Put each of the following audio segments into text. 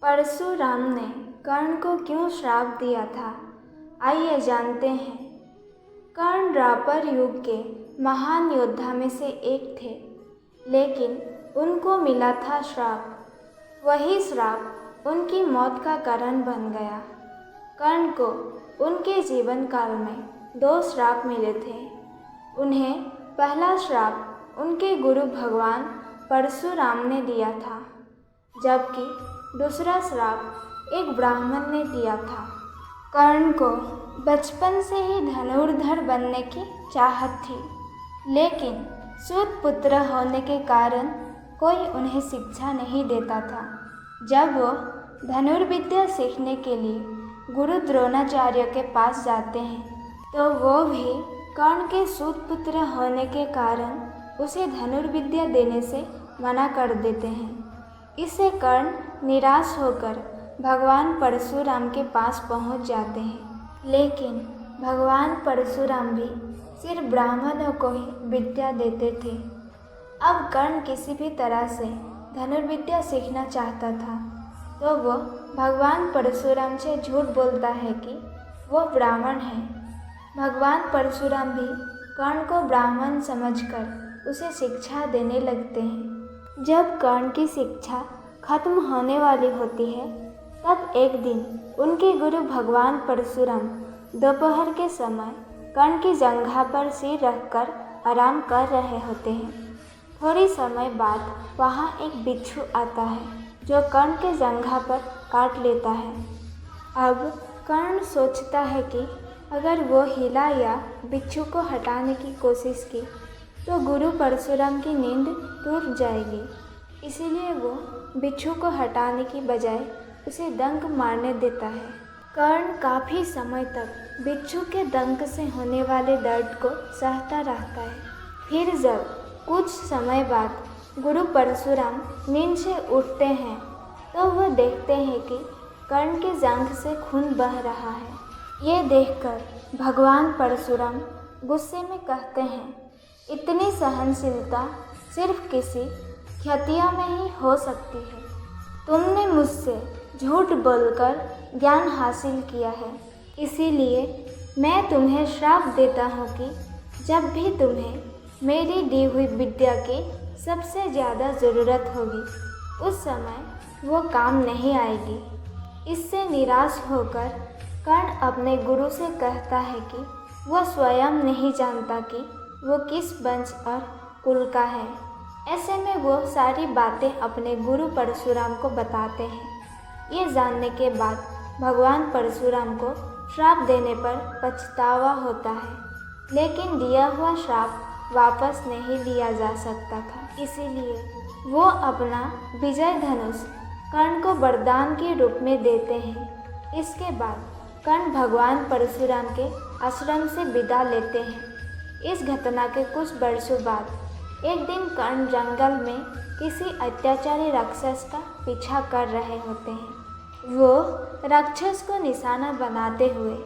परशुराम ने कर्ण को क्यों श्राप दिया था, आइए जानते हैं। कर्ण द्वापर युग के महान योद्धा में से एक थे, लेकिन उनको मिला था श्राप। वही श्राप उनकी मौत का कारण बन गया। कर्ण को उनके जीवन काल में 2 श्राप मिले थे। उन्हें पहला श्राप उनके गुरु भगवान परशुराम ने दिया था, जबकि दूसरा श्राप एक ब्राह्मण ने दिया था। कर्ण को बचपन से ही धनुर्धर बनने की चाहत थी, लेकिन सूत पुत्र होने के कारण कोई उन्हें शिक्षा नहीं देता था। जब वो धनुर्विद्या सीखने के लिए गुरु द्रोणाचार्य के पास जाते हैं, तो वो भी कर्ण के सूत पुत्र होने के कारण उसे धनुर्विद्या देने से मना कर देते हैं। इससे कर्ण निराश होकर भगवान परशुराम के पास पहुंच जाते हैं, लेकिन भगवान परशुराम भी सिर्फ ब्राह्मणों को ही विद्या देते थे। अब कर्ण किसी भी तरह से धनुर्विद्या सीखना चाहता था, तो वो भगवान परशुराम से झूठ बोलता है कि वो ब्राह्मण है। भगवान परशुराम भी कर्ण को ब्राह्मण समझकर उसे शिक्षा देने लगते हैं। जब कर्ण की शिक्षा खत्म होने वाली होती है, तब एक दिन उनके गुरु भगवान परशुराम दोपहर के समय कर्ण की जंघा पर सिर रखकर आराम कर रहे होते हैं। थोड़ी समय बाद वहाँ एक बिच्छू आता है, जो कर्ण के जंघा पर काट लेता है। अब कर्ण सोचता है कि अगर वो हिला या बिच्छू को हटाने की कोशिश की तो गुरु परशुराम की नींद टूट जाएगी। इसीलिए वो बिच्छू को हटाने की बजाय उसे डंक मारने देता है। कर्ण काफ़ी समय तक बिच्छू के डंक से होने वाले दर्द को सहता रहता है। फिर जब कुछ समय बाद गुरु परशुराम नींद से उठते हैं, तो वो देखते हैं कि कर्ण के जांघ से खून बह रहा है। ये देखकर भगवान परशुराम गुस्से में कहते हैं, इतनी सहनशीलता सिर्फ किसी क्षत्रिय में ही हो सकती है। तुमने मुझसे झूठ बोलकर ज्ञान हासिल किया है, इसीलिए मैं तुम्हें श्राप देता हूँ कि जब भी तुम्हें मेरी दी हुई विद्या की सबसे ज़्यादा ज़रूरत होगी, उस समय वो काम नहीं आएगी। इससे निराश होकर कर्ण अपने गुरु से कहता है कि वो स्वयं नहीं जानता कि वो किस वंश और कुल का है। ऐसे में वो सारी बातें अपने गुरु परशुराम को बताते हैं। ये जानने के बाद भगवान परशुराम को श्राप देने पर पछतावा होता है, लेकिन दिया हुआ श्राप वापस नहीं लिया जा सकता था। इसीलिए वो अपना विजय धनुष कर्ण को वरदान के रूप में देते हैं। इसके बाद कर्ण भगवान परशुराम के आश्रम से विदा लेते हैं। इस घटना के कुछ वर्षों बाद एक दिन कर्ण जंगल में किसी अत्याचारी राक्षस का पीछा कर रहे होते हैं। वो राक्षस को निशाना बनाते हुए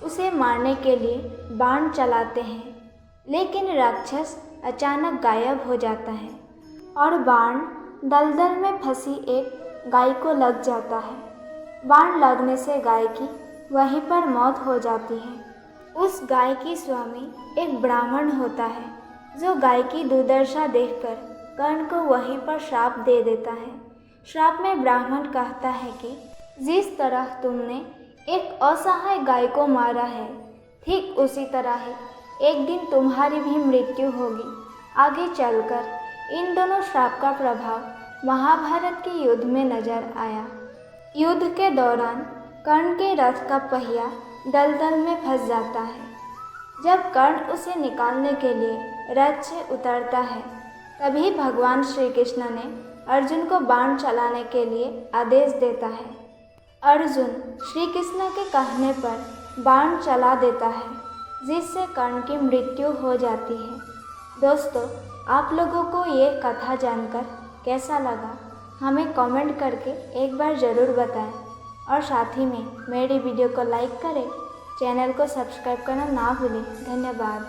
उसे मारने के लिए बाण चलाते हैं, लेकिन राक्षस अचानक गायब हो जाता है और बाण दलदल में फंसी एक गाय को लग जाता है। बाण लगने से गाय की वहीं पर मौत हो जाती है। उस गाय की स्वामी एक ब्राह्मण होता है, जो गाय की दुर्दशा देखकर कर्ण को वहीं पर श्राप दे देता है। श्राप में ब्राह्मण कहता है कि जिस तरह तुमने एक असहाय गाय को मारा है, ठीक उसी तरह ही एक दिन तुम्हारी भी मृत्यु होगी। आगे चलकर इन दोनों श्राप का प्रभाव महाभारत के युद्ध में नजर आया। युद्ध के दौरान कर्ण के रथ का पहिया दलदल में फंस जाता है। जब कर्ण उसे निकालने के लिए रथ से उतरता है, तभी भगवान श्री कृष्ण ने अर्जुन को बाण चलाने के लिए आदेश देता है। अर्जुन श्री कृष्ण के कहने पर बाण चला देता है, जिससे कर्ण की मृत्यु हो जाती है। दोस्तों, आप लोगों को ये कथा जानकर कैसा लगा, हमें कमेंट करके एक बार ज़रूर बताएं और साथ ही में मेरी वीडियो को लाइक करें। चैनल को सब्सक्राइब करना ना भूलें। धन्यवाद।